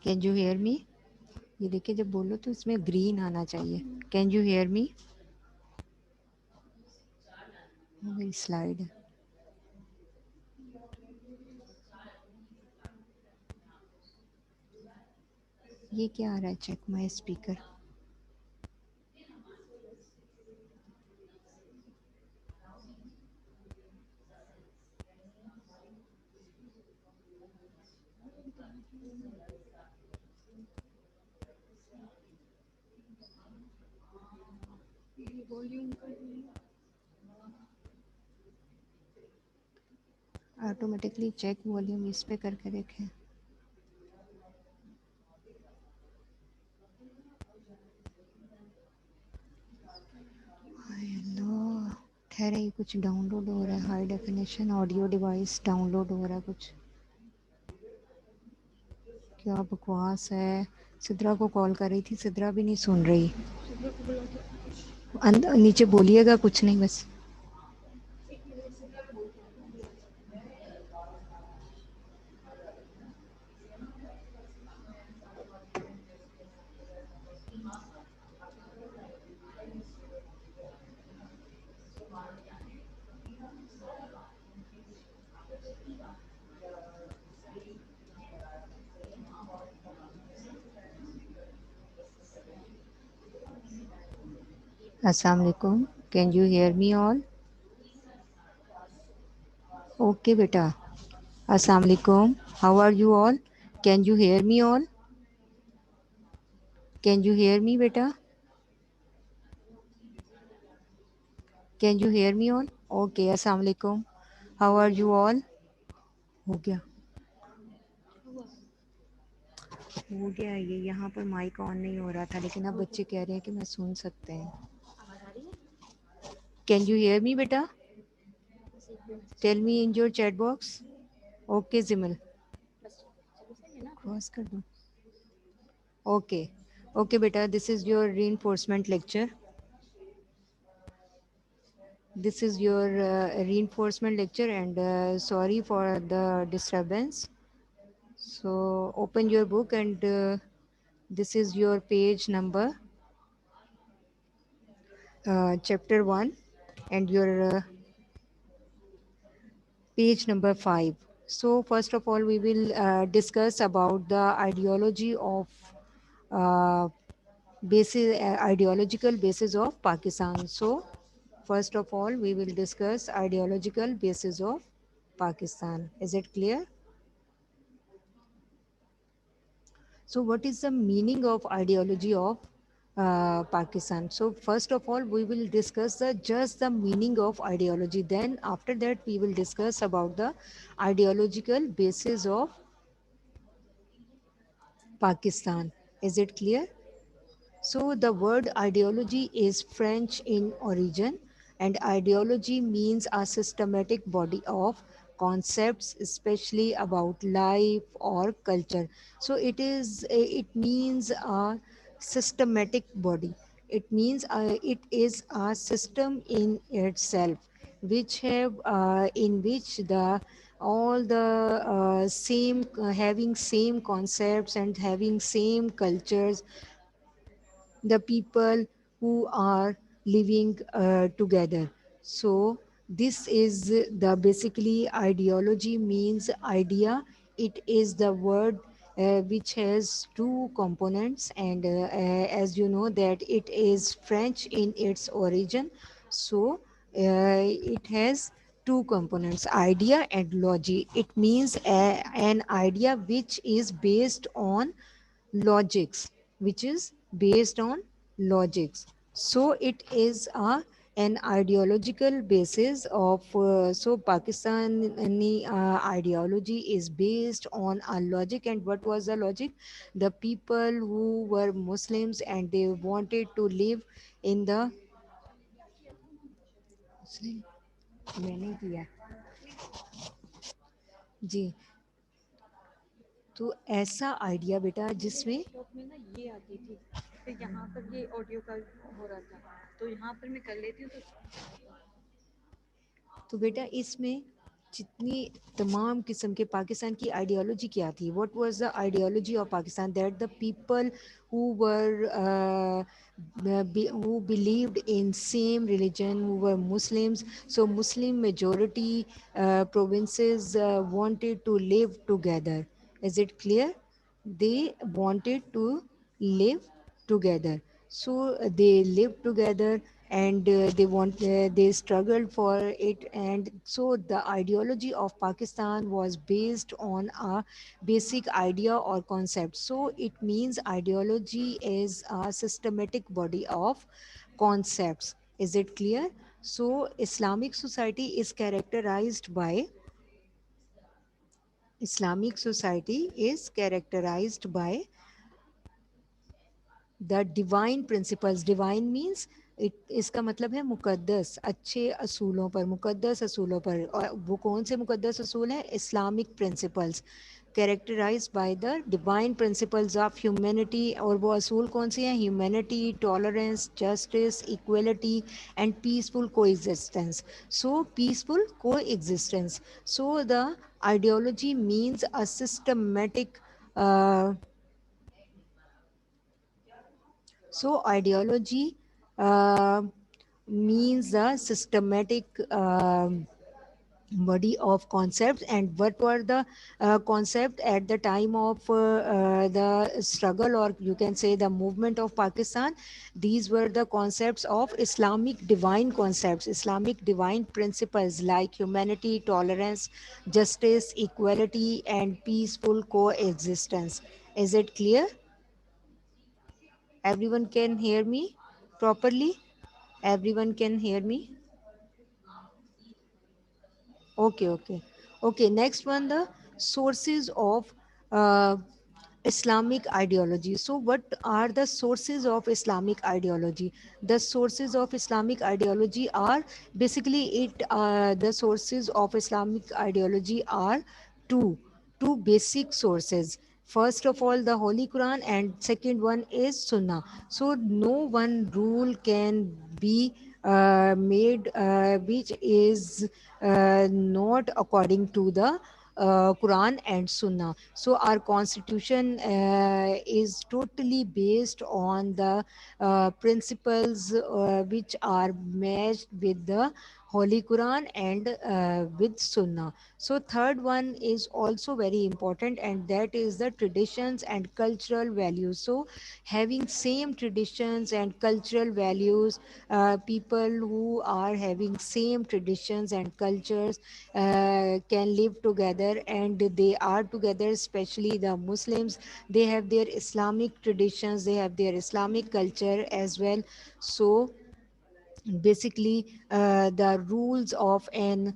Can you hear मी? ये देखिए जब बोलो तो इसमें ग्रीन आना चाहिए. Can you hear me? मेरी स्लाइड. ये क्या आ रहा है? Check my speaker. Automatically check volume इस पे करके देखें. हेलो. ठहरे, ये कुछ डाउनलोड हो रहा है. High definition audio device download हो रहा है कुछ. क्या बकवास है. सिद्रा को कॉल कर रही थी, सिद्रा भी नहीं सुन रही. नीचे बोलिएगा कुछ नहीं बस. अस्सलाम वालेकुम. Can you hear me all? Okay बेटा. अस्सलाम वालेकुम. How are you all? Can you hear me all? Can you hear me बेटा? Can you hear me all? Okay. अस्सलाम वालेकुम. How are you all? हो गया. हो गया. ये यहाँ पर माइक ऑन नहीं हो रहा था, लेकिन अब बच्चे कह रहे हैं कि मैं सुन सकते हैं. कैन यू हेयर मी बेटा? Tell me in your chat box. Okay Jimal. Cross कर दो. ओके. ओके बेटा, this is your reinforcement lecture. This is your reinforcement lecture, and sorry for the disturbance. So open your book, and this is your page number, chapter 1, and your page number 5. So first of all, we will discuss about the ideology of ideological basis of Pakistan. So first of all, we will discuss ideological basis of Pakistan. Is it clear? So what is the meaning of ideology of Pakistan? So first of all, we will discuss just the meaning of ideology. Then after that, we will discuss about the ideological basis of Pakistan. Is it clear? So the word ideology is French in origin, and ideology means a systematic body of concepts, especially about life or culture. So it means a systematic body. It means it is a system in itself, which have in which the all the same having same concepts and having same cultures, the people who are living together. So this is the basically ideology means idea. It is the word which has two components, and as you know that it is French in its origin. So it has two components, idea and logic. It means an idea which is based on logics, which is based on logics. So it is an ideological basis of so Pakistani ideology is based on a logic. And what was the logic? The people who were Muslims and they wanted to live in the मैंने किया जी. तो ऐसा idea बेटा जिसमें में ना ये आती थी, फिर यहाँ पर ये ऑडियो का हो रहा था, तो यहाँ पर मैं कर लेती हूँ. तो बेटा इसमें जितनी तमाम किस्म के पाकिस्तान की आइडियोलॉजी क्या थी, what was the ideology of Pakistan, that the people who were who believed in same religion, who were Muslims. So Muslim majority provinces wanted to live together. Is it clear? They wanted to live together. So they lived together, and they struggled for it. And so the ideology of Pakistan was based on a basic idea or concept. So it means ideology is a systematic body of concepts. Is it clear? So Islamic society is characterized by the divine principles. Divine means इसका मतलब है मुकद्दस, अच्छे असूलों पर, मुकद्दस असूलों पर. और वो कौन से मुकद्दस असूल हैं? Islamic principles, characterize by the divine principles of humanity. और वो असूल कौन से हैं? Humanity, tolerance, justice, equality and peaceful coexistence. So peaceful coexistence. So the ideology means a systematic. So ideology uh, means a systematic body of concepts. And what were the concept at the time of the struggle, or you can say the movement of Pakistan? These were the concepts of Islamic divine concepts, Islamic divine principles like humanity, tolerance, justice, equality, and peaceful coexistence. Is it clear? Everyone can hear me properly? Everyone can hear me? Okay, okay. Okay, next one, the sources of uh, Islamic ideology. So, what are the sources of Islamic ideology? The sources of Islamic ideology are basically the sources of Islamic ideology are two, two basic sources. First of all, the Holy Quran, and second one is Sunnah. So, no one rule can be made which is not according to the Quran and Sunnah. So our constitution is totally based on the principles which are matched with the Holy Quran and with Sunnah. So third one is also very important, and that is the traditions and cultural values. So having same traditions and cultural values, people who are having same traditions and cultures can live together, and they are together, especially the Muslims. They have their Islamic traditions, they have their Islamic culture as well. So basically the rules of an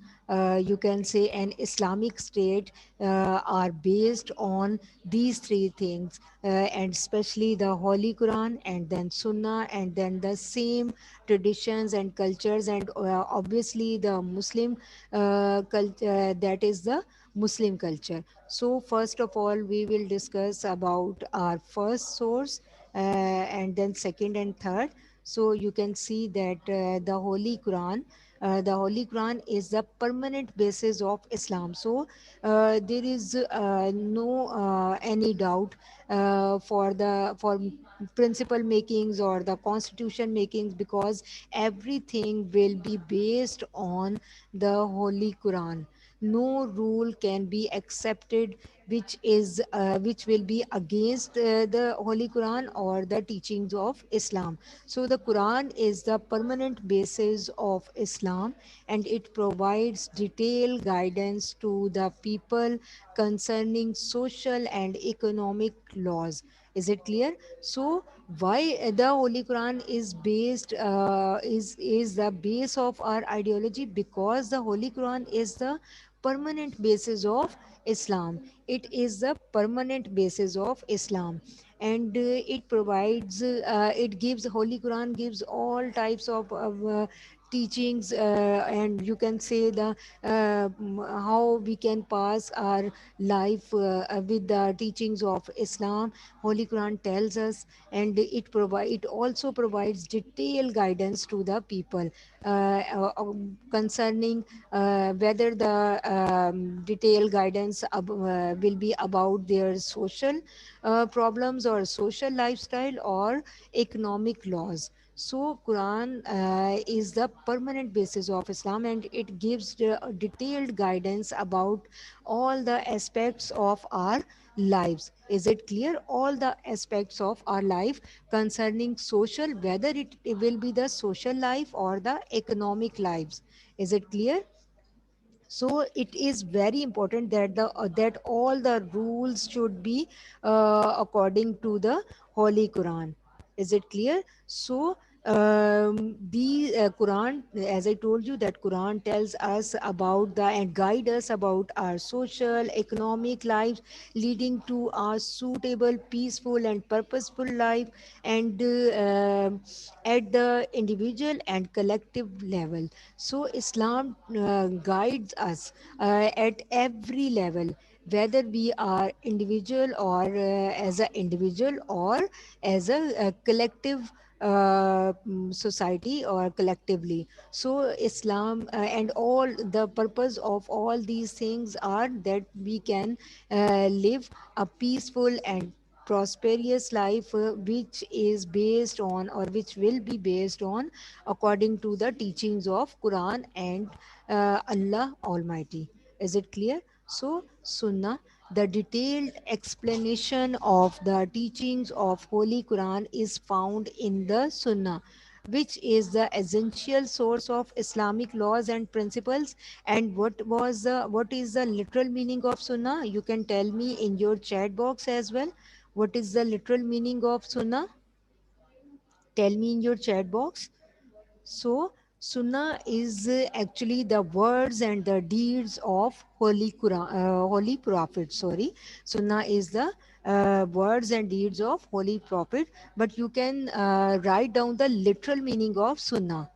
you can say an Islamic state are based on these three things, and especially the Holy Quran, and then Sunnah, and then the same traditions and cultures, and obviously the Muslim culture, that is the Muslim culture. So first of all, we will discuss about our first source, and then second and third. So you can see that the Holy Quran is the permanent basis of Islam. So there is no any doubt for principle makings or the constitution makings, because everything will be based on the Holy Quran. No rule can be accepted which will be against the Holy Quran or the teachings of Islam. So the Quran is the permanent basis of Islam, and it provides detailed guidance to the people concerning social and economic laws. Is it clear? So why the Holy Quran is based is the base of our ideology? Because the Holy Quran is the permanent basis of Islam. It is the permanent basis of Islam, and it provides it gives Holy Quran gives all types of teachings, and you can say the how we can pass our life with the teachings of Islam. Holy Quran tells us, and it also provides detailed guidance to the people concerning whether the detailed guidance will be about their social problems or social lifestyle or economic laws. So Quran is the permanent basis of Islam, and it gives the detailed guidance about all the aspects of our lives. Is it clear? All the aspects of our life concerning social, whether it will be the social life or the economic lives. Is it clear? So it is very important that that all the rules should be according to the Holy Quran. Is it clear? So the Quran, as I told you, that Quran tells us about the and guide us about our social economic lives, leading to a suitable, peaceful and purposeful life, and at the individual and collective level. So Islam guides us at every level, whether we are individual or as an individual or as a collective society or collectively. So Islam and all the purpose of all these things are that we can live a peaceful and prosperous life, which is based on or which will be based on according to the teachings of Quran and Allah Almighty. Is it clear? So, Sunnah, the detailed explanation of the teachings of Holy Quran is found in the Sunnah, which is the essential source of Islamic laws and principles. And what is the literal meaning of Sunnah? You can tell me in your chat box as well. What is the literal meaning of Sunnah? Tell me in your chat box. So, Sunnah is actually the words and the deeds of Holy Quran, Holy Prophet. Sorry, Sunnah is the words and deeds of Holy Prophet. But you can write down the literal meaning of Sunnah.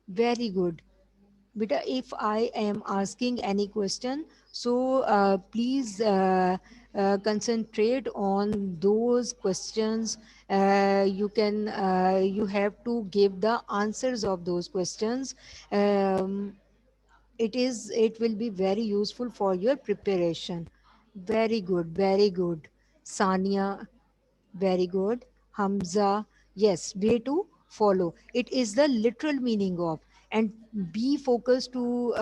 Very good. Beta, if I am asking any question, so please concentrate on those questions. You have to give the answers of those questions. Um, it will be very useful for your preparation. Very good, very good. Sania, very good. Hamza, yes, way to follow. It is the literal meaning of, and be focused to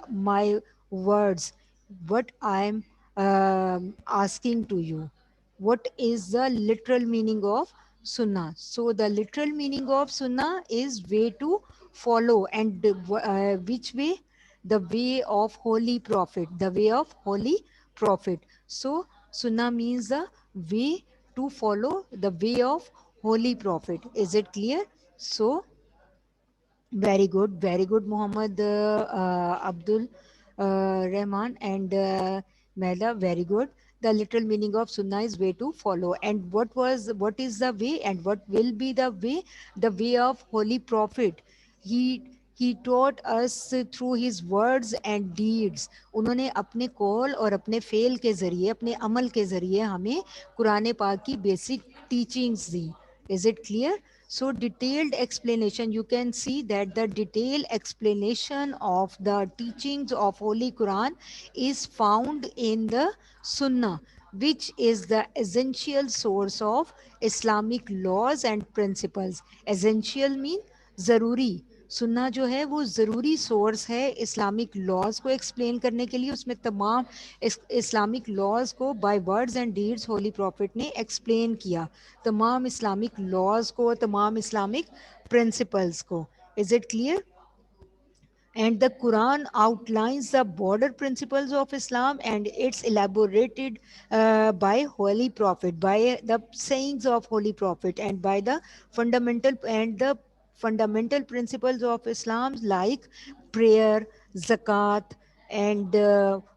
my words, what I'm asking to you. What is the literal meaning of Sunnah? So, the literal meaning of Sunnah is way to follow, and which way? The way of Holy Prophet, the way of Holy Prophet. So, Sunnah means the way to follow the way of Holy Prophet. Is it clear? So, very good, Muhammad Abdul Rahman and Mela. Very good. The literal meaning of Sunnah is way to follow. And what is the way and what will be the way? The way of Holy Prophet. He he taught us through his words and deeds. उन्होंने अपने call और अपने fail के जरिए, अपने अमल के जरिए हमें कुरान पाक की basic teachings the. Is it clear? So detailed explanation, you can see that the detailed explanation of the teachings of Holy Quran is found in the Sunnah, which is the essential source of Islamic laws and principles. Essential mean ज़रूरी. सुन्ना जो है वो ज़रूरी source है Islamic laws को explain करने के लिए. उसमें तमाम इस्लामिक लॉज को by words and deeds holy prophet ने एक्सप्लेन किया, तमाम इस्लामिक लॉज को, तमाम इस्लामिक प्रिंसिपल्स को. Is it clear? And the Quran outlines the border principles of Islam, and it's elaborated by Holy Prophet, by the sayings of Holy Prophet, and by the fundamental principles of Islam like prayer, zakat, and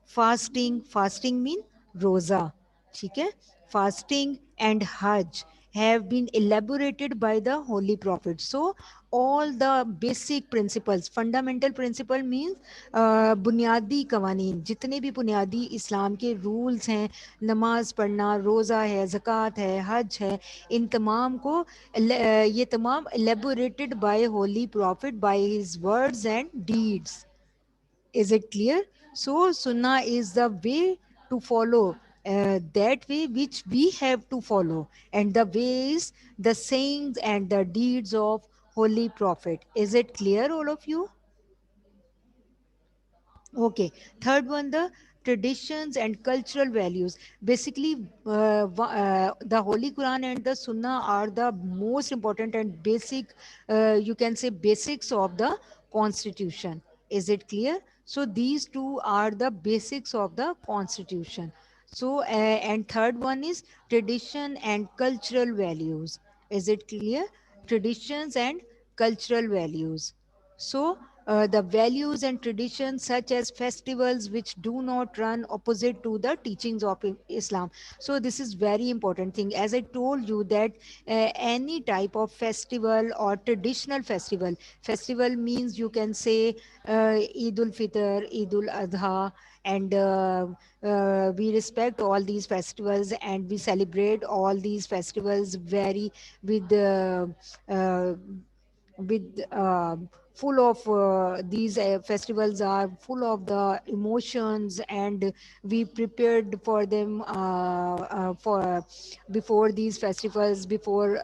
fasting. Fasting mean roza, ठीक है? Fasting and Hajj have been elaborated by the holy prophet. So all the basic principles, fundamental principle means बुनियादी कवानीन, जितने भी बुनियादी इस्लाम के rules हैं, नमाज पढ़ना, रोज़ा है, ज़कात है, हज है, इन तमाम को ये तमाम elaborated by holy prophet by his words and deeds. Is it clear? So Sunnah is the way to follow, that way which we have to follow, and the ways, the sayings and the deeds of Holy Prophet. Is it clear, all of you? Okay. Third one, the traditions and cultural values. Basically, the Holy Quran and the Sunnah are the most important and basic, you can say, basics of the Constitution. Is it clear? So these two are the basics of the Constitution. So, and third one is tradition and cultural values. Is it clear? Traditions and cultural values. So, the values and traditions such as festivals which do not run opposite to the teachings of Islam. So this is very important thing. As I told you that any type of festival or traditional festival means you can say Eid ul Fitr, Eid ul Adha, and we respect all these festivals and we celebrate all these festivals very with uh, full of these festivals are full of the emotions, and we prepared for them for before these festivals, before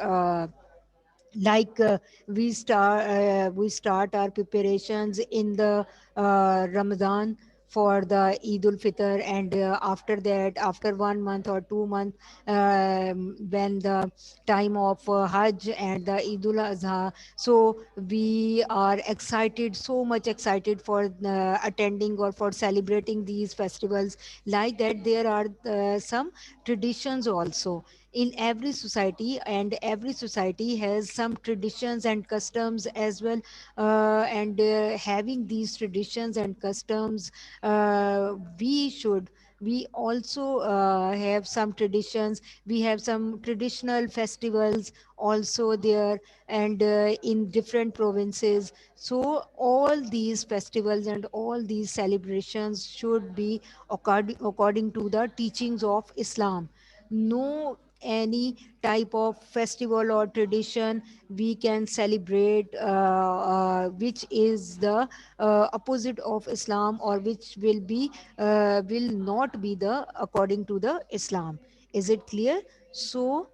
like we start our preparations in the Ramadan for the Eid ul Fitr, and after that, after 1 month or 2 months, when the time of Hajj and the Eid ul Adha, so we are excited, so much excited for attending or for celebrating these festivals. Like that, there are some traditions also in every society, and every society has some traditions and customs as well, and having these traditions and customs, we also have some traditions, we have some traditional festivals also there, and in different provinces. So all these festivals and all these celebrations should be according to the teachings of Islam. No any type of festival or tradition we can celebrate which is the opposite of Islam, or which will not be the according to the Islam. Is it clear? So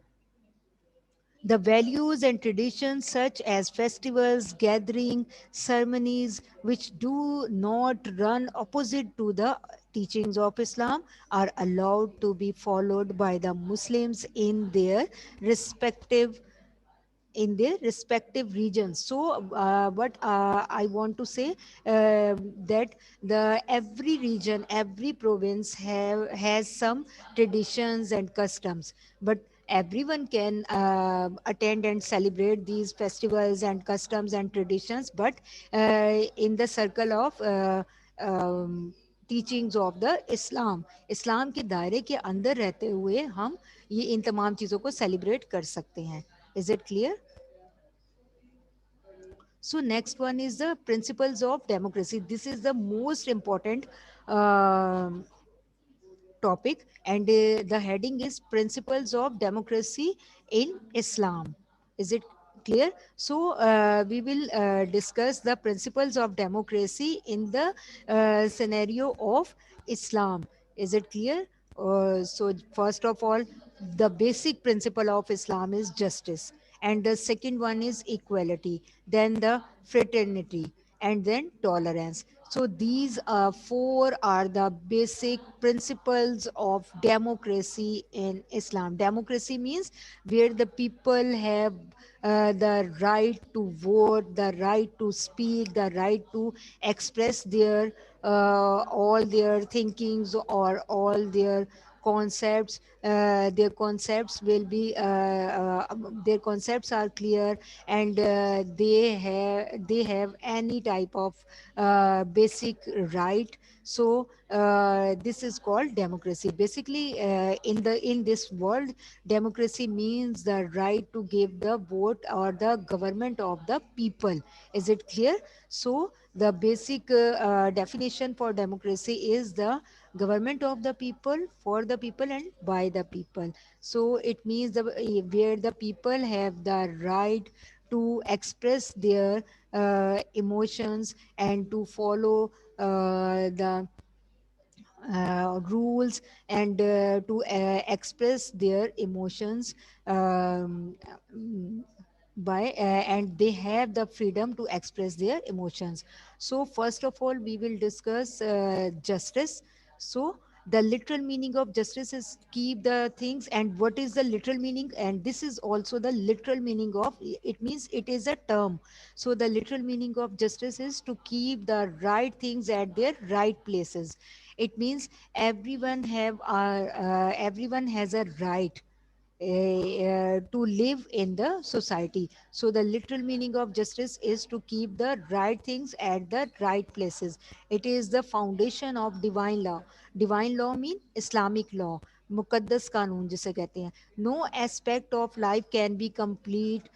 the values and traditions such as festivals, gathering, ceremonies, which do not run opposite to the teachings of Islam, are allowed to be followed by the Muslims respective in their respective regions. So what I want to say, that the every region, every province has some traditions and customs, but everyone can attend and celebrate these festivals and customs and traditions, but in the circle of teachings of the Islam, Islam के दायरे के अंदर रहते हुए हम ये इन तमाम चीज़ों को सेलिब्रेट कर सकते हैं. Is it clear? So next one is the principles of democracy. This is the most important um topic, and the heading is principles of democracy in Islam. Is it clear? So we will discuss the principles of democracy in the scenario of Islam. Is it clear? So first of all, the basic principle of Islam is justice, and the second one is equality, then the fraternity, and then tolerance. So these four are the basic principles of democracy in Islam. Democracy means where the people have the right to vote, the right to speak, the right to express their all their thinkings or all concepts their concepts will be their concepts are clear, and they have any type of basic right So this is called democracy. Basically, in this world, democracy means the right to give the vote or the government of the people. Is it clear? So the basic definition for democracy is the government of the people, for the people, and by the people. So it means where the people have the right to express their emotions and to follow the rules and to express their emotions um, mm, by and they have the freedom to express their emotions. So first of all we will discuss justice. So the literal meaning of justice is keep the things, and what is the literal meaning, and this is also the literal meaning of it, means it is a term. So the literal meaning of justice is to keep the right things at their right places. It means everyone has a right to live in the society. So the literal meaning of justice is to keep the right things at the right places. It is the foundation of divine law. Divine law mean Islamic law, मुकद्दस कानून जिसे कहते हैं. No aspect of life can be complete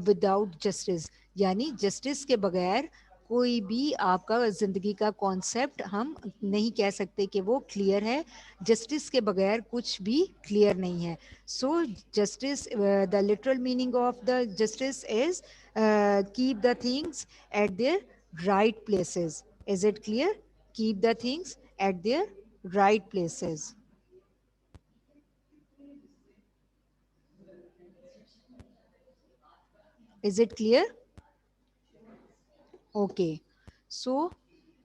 without justice. यानी justice के बगैर कोई भी आपका जिंदगी का कॉन्सेप्ट हम नहीं कह सकते कि वो क्लियर है. जस्टिस के बगैर कुछ भी क्लियर नहीं है. So justice, the literal meaning of the justice is keep the things at their right places. Is it clear? Keep the things at their right places. Is it clear? Okay. So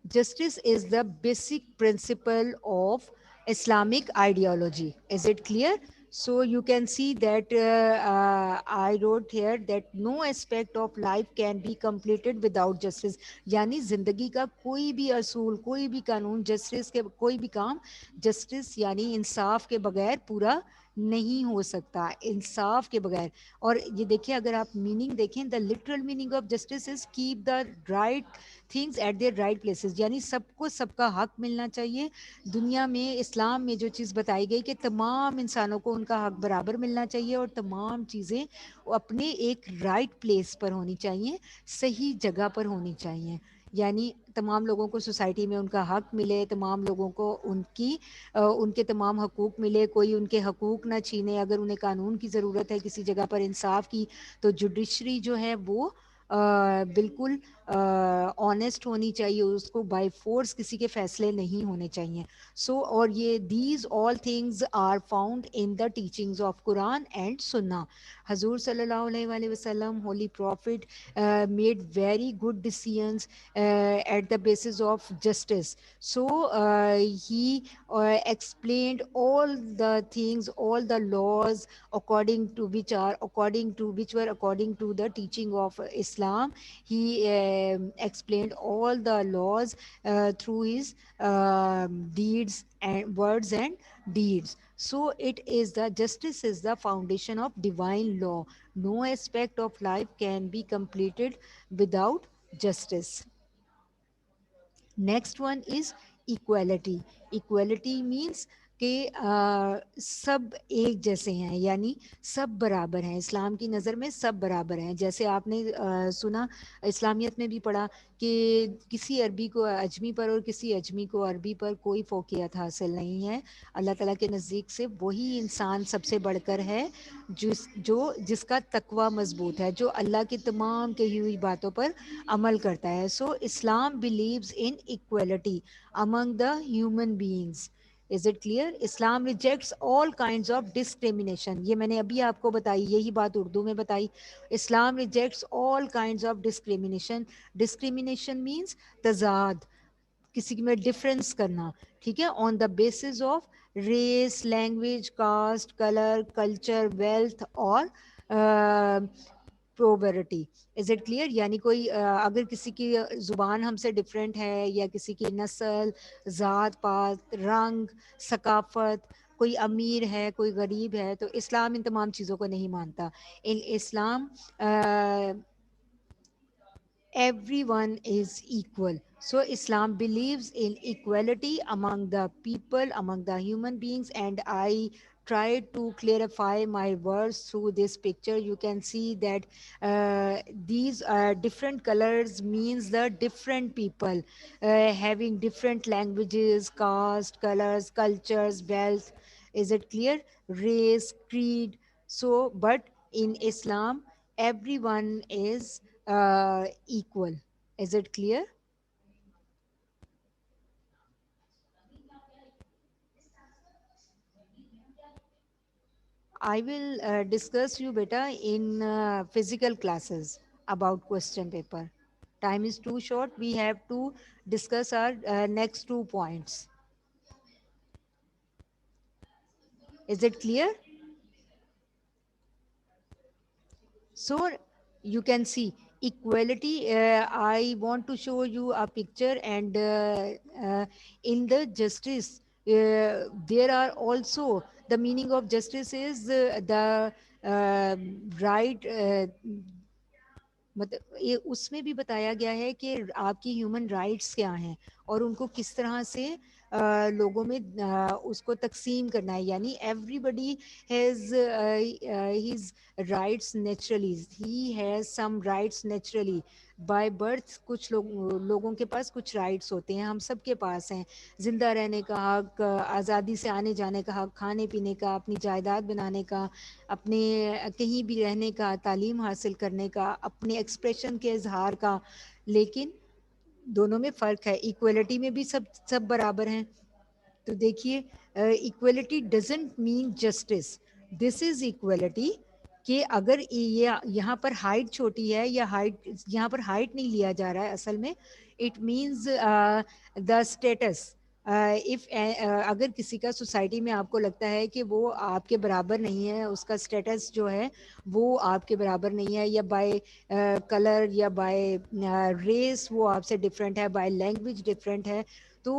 justice is the basic principle of Islamic ideology. Is it clear? So you can see that I wrote here that no aspect of life can be completed without justice. यानी जिंदगी का कोई भी असूल, कोई भी कानून, justice के कोई भी काम जस्टिस यानी इंसाफ के बगैर पूरा नहीं हो सकता. इंसाफ के बगैर. और ये देखिए, अगर आप मीनिंग देखें, the literal meaning of justice is keep the right things at there right places. यानी सबको सबका हक मिलना चाहिए. दुनिया में इस्लाम में जो चीज़ बताई गई कि तमाम इंसानों को उनका हक बराबर मिलना चाहिए और तमाम चीज़ें अपने एक राइट प्लेस पर होनी चाहिए, सही जगह पर होनी चाहिए. यानी तमाम लोगों को सोसाइटी में उनका हक मिले, तमाम लोगों को उनके तमाम हकूक़ मिले, कोई उनके हकूक़ ना छीने. अगर उन्हें कानून की ज़रूरत है किसी जगह पर इंसाफ की, तो जुडिशरी जो है वो बिल्कुल ऑनेस्ट होनी चाहिए. उसको बाय फोर्स किसी के फैसले नहीं होने चाहिए. सो और ये these all things are found in the teachings of Quran and Sunnah. हजूर सल्लल्लाहु अलैहि वसल्लम, holy prophet, made very good decisions at the basis of justice. So he explained all the things, all the laws according to which were according to the teaching of Islam. He explained all the laws through his deeds and words and deeds. So it is the justice is the foundation of divine law. No aspect of life can be completed without justice. Next one is equality. Equality means कि सब एक जैसे हैं, यानी सब बराबर हैं. इस्लाम की नज़र में सब बराबर हैं. जैसे आपने सुना, इस्लामियत में भी पढ़ा कि किसी अरबी को अजमी पर और किसी अजमी को अरबी पर कोई फ़ौक़ियत हासिल नहीं है. अल्लाह ताला के नज़दीक से वही इंसान सबसे बढ़कर है जिसका तकवा मज़बूत है, जो अल्लाह की तमाम कही हुई बातों पर अमल करता है. So Islam believes in equality among the human beings. Is it clear? Islam rejects all kinds of discrimination. ये मैंने अभी आपको बताई, यही बात उर्दू में बताई. Islam rejects all kinds of discrimination. Discrimination means तजाद, किसी में डिफरेंस करना, ठीक है, on the basis of race, language, caste, colour, culture, wealth और प्रोबेरिटी. Is it clear? यानी कोई अगर किसी की ज़ुबान हमसे डिफरेंट है, या किसी की नस्ल, ज़ात पात, रंग, सकाफ़त, कोई अमीर है कोई गरीब है, तो इस्लाम इन तमाम चीज़ों को नहीं मानता. इन इस्लाम everyone is equal. So Islam believes in equality among the people, among the human beings, and I tried to clarify my words through this picture. You can see that these different colors means the different people having different languages, caste, colors, cultures, wealth. Is it clear? Race, creed. So, but in Islam, everyone is equal. Is it clear? I will discuss you beta in physical classes about question paper. Time is too short. We have to discuss our next 2 points. Is it clear? So you can see equality. I want to show you a picture, and in the justice, there are also the meaning of justice is the right. मतलब ये उसमें भी बताया गया है कि आपकी human rights क्या हैं और उनको किस तरह से लोगों में उसको तकसीम करना है यानी everybody has his rights naturally he has some rights naturally by birth कुछ लोगों के पास कुछ राइट्स होते हैं हम सब के पास हैं जिंदा रहने का हक आज़ादी से आने जाने का हक खाने पीने का अपनी जायदाद बनाने का अपने कहीं भी रहने का तालीम हासिल करने का अपने एक्सप्रेशन के इजहार का लेकिन दोनों में फ़र्क है इक्वलिटी में भी सब बराबर हैं तो देखिए equality doesn't mean justice this is equality कि अगर ये यहाँ पर हाइट छोटी है या हाइट यहाँ पर हाइट नहीं लिया जा रहा है असल में it means the status if अगर किसी का सोसाइटी में आपको लगता है कि वो आपके बराबर नहीं है उसका स्टेटस जो है वो आपके बराबर नहीं है या बाय कलर या बाय रेस वो आपसे डिफरेंट है बाय लैंग्वेज डिफरेंट है तो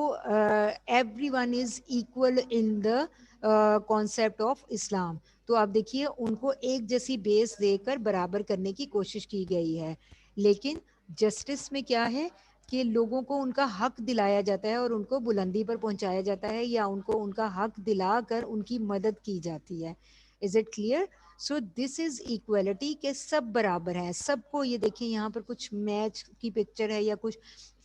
everyone is equal in the concept of Islam तो आप देखिए उनको एक जैसी बेस देकर बराबर करने की कोशिश की गई है लेकिन जस्टिस में क्या है कि लोगों को उनका हक दिलाया जाता है और उनको बुलंदी पर पहुंचाया जाता है या उनको उनका हक दिलाकर उनकी मदद की जाती है is it clear so this is equality के सब बराबर हैं सबको ये देखिए यहाँ पर कुछ मैच की पिक्चर है या कुछ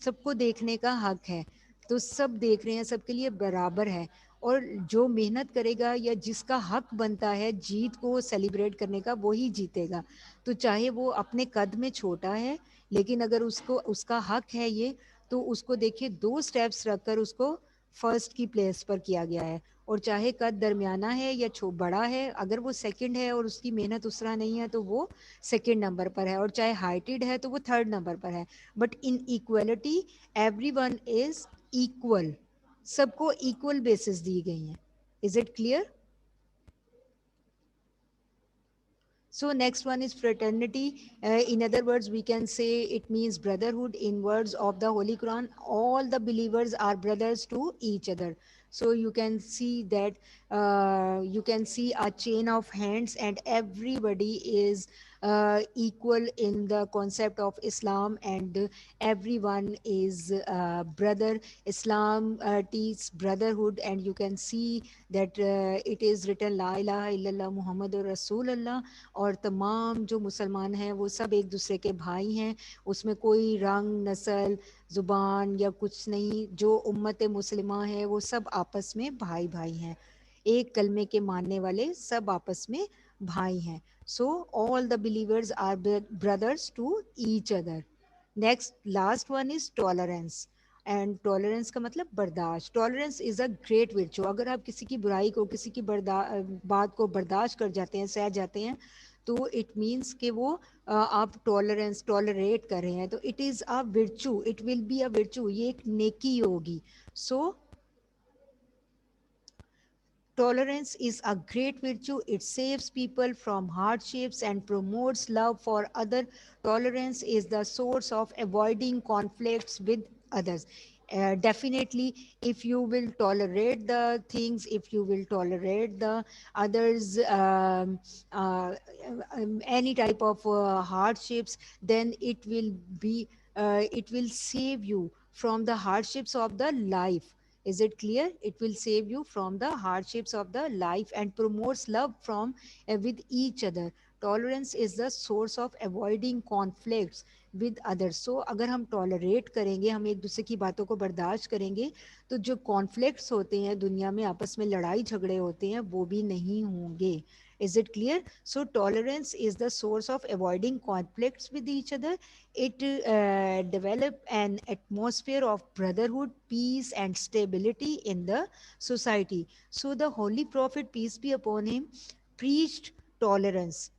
सबको देखने का हक है तो सब देख रहे हैं सबके लिए बराबर है और जो मेहनत करेगा या जिसका हक बनता है जीत को सेलिब्रेट करने का वही जीतेगा तो चाहे वो अपने कद में छोटा है लेकिन अगर उसको उसका हक है ये तो उसको देखिए 2 स्टेप्स रखकर उसको फर्स्ट की प्लेस पर किया गया है और चाहे कद दरमियाना है या बड़ा है अगर वो सेकंड है और उसकी मेहनत उस तरह नहीं है तो वो सेकंड नंबर पर है और चाहे हाइटेड है तो वो थर्ड नंबर पर है but in equality everyone is equal सबको इक्वल बेसिस दी गई हैं is it clear So next one is fraternity. In other words, we can say it means brotherhood. In words of the Holy Quran, all the believers are brothers to each other. So you can see that you can see a chain of hands, and everybody is equal in the concept of Islam, and everyone is brother. Islam teaches brotherhood, and you can see that it is written La ilaha illallah Muhammadur Rasulullah और तमाम जो मुसलमान हैं वो सब एक दूसरे के भाई हैं उसमें कोई रंग नस्ल ज़ुबान या कुछ नहीं जो उम्मत मुसलिमा है वो सब आपस में भाई भाई हैं एक कलमे के मानने वाले सब आपस में भाई हैं so all the believers are brothers to each other next last one is tolerance and tolerance का मतलब बर्दाश्त tolerance is a great virtue अगर आप किसी की बुराई को किसी की बात को बर्दाश्त कर जाते हैं सह जाते हैं तो इट मीन्स कि वो आप टॉलरेंस टॉलरेट कर रहे हैं तो it is a विर्चू it will be a विर्चू ये एक नेकी होगी सो Tolerance is a great virtue. It saves people from hardships and promotes love for other. Tolerance is the source of avoiding conflicts with others. Definitely, if you will tolerate the things, if you will tolerate the others, uh, any type of hardships, then it will be, it will save you from the hardships of the life. Is it clear? It will save you from the hardships of the life and promotes love from with each other. Tolerance is the source of avoiding conflicts with others. So अगर हम tolerate करेंगे, हम एक दूसरे की बातों को बर्दाश्त करेंगे, तो जो कॉन्फ्लिक्ट्स होते हैं दुनिया में, आपस में लड़ाई झगड़े होते हैं, वो भी नहीं होंगे. Is it clear? So tolerance is the source of avoiding conflicts with each other. It develop an atmosphere of brotherhood, peace, and stability in the society. So the Holy Prophet, peace be upon him, preached tolerance.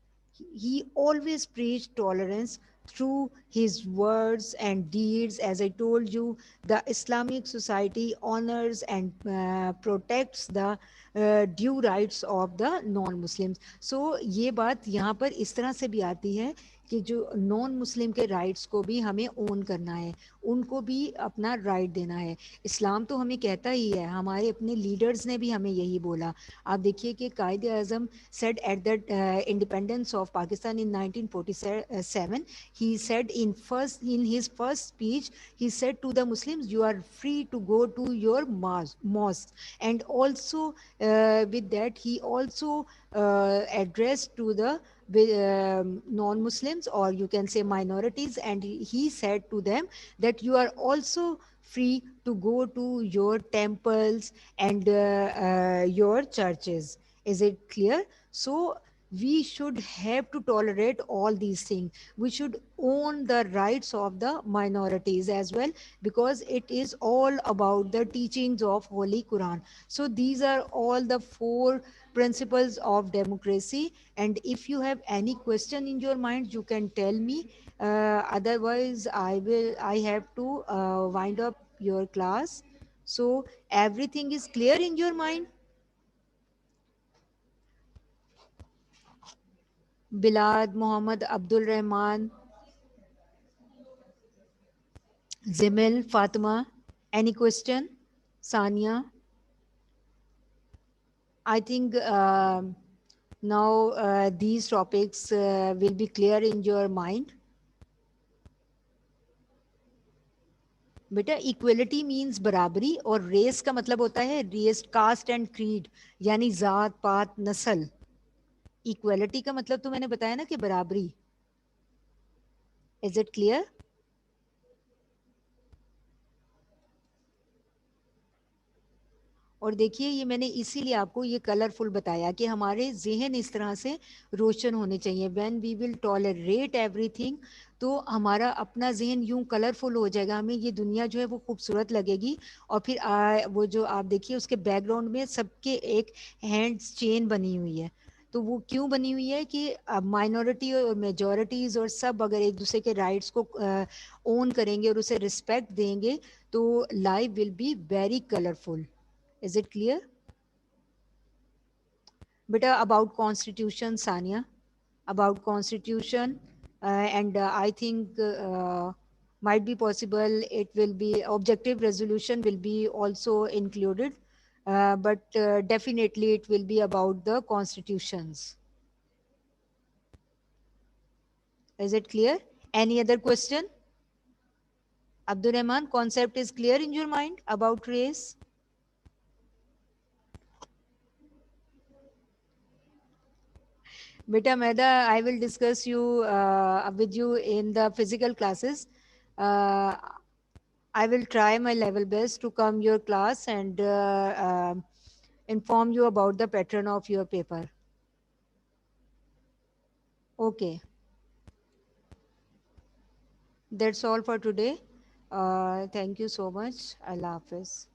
He always preached tolerance through his words and deeds. As I told you, the Islamic society honors and protects the due rights of the non-Muslims. So ये बात यहाँ पर इस तरह से भी आती है कि जो नॉन मुस्लिम के राइट्स को भी हमें ओन करना है, उनको भी अपना राइट देना है. इस्लाम तो हमें कहता ही है, हमारे अपने लीडर्स ने भी हमें यही बोला. आप देखिए कि कायद आज़म said at the independence of Pakistan in 1947, he said in his first speech, he said to the Muslims, you are free to go to your mosque. And also with that, he also addressed to the non-Muslims, or you can say minorities, and he said to them that you are also free to go to your temples and your churches. Is it clear? So we should have to tolerate all these things. We should own the rights of the minorities as well, because it is all about the teachings of Holy Quran. So these are all the four principles of democracy. And if you have any question in your mind, you can tell me. Otherwise, I have to wind up your class. So everything is clear in your mind? Bilad, Mohammed, Abdul Rahman, Zimil, Fatima, any question? Sania? I think now these topics will be clear in your mind. बेटा equality means बराबरी, और race का मतलब होता है race, cast and creed, यानी जात पात नस्ल. इक्वलिटी का मतलब तो मैंने बताया ना कि बराबरी. Is it clear? और देखिए, ये मैंने इसीलिए आपको ये कलरफुल बताया कि हमारे जहन इस तरह से रोशन होने चाहिए. When we will tolerate everything, तो हमारा अपना जहन यूं कलरफुल हो जाएगा, हमें ये दुनिया जो है वो खूबसूरत लगेगी. और फिर वो जो आप देखिए उसके बैकग्राउंड में सबके एक हैंड्स चेन बनी हुई है. तो वो क्यों बनी हुई है कि माइनॉरिटी और मेजॉरिटीज़ और सब अगर एक दूसरे के राइट्स को ओन करेंगे और उसे रिस्पेक्ट देंगे, तो life will be very colourful. Is it clear? Beta, about constitution, Sania, about constitution, and I think might be possible it will be objective resolution will be also included, but definitely it will be about the constitutions. Is it clear? Any other question? Abdul Rahman, concept is clear in your mind about race? Beta Meda, I will discuss you with you in the physical classes. Uh, I will try my level best to come your class and inform you about the pattern of your paper. Okay, that's all for today. Thank you so much. Allah Hafiz.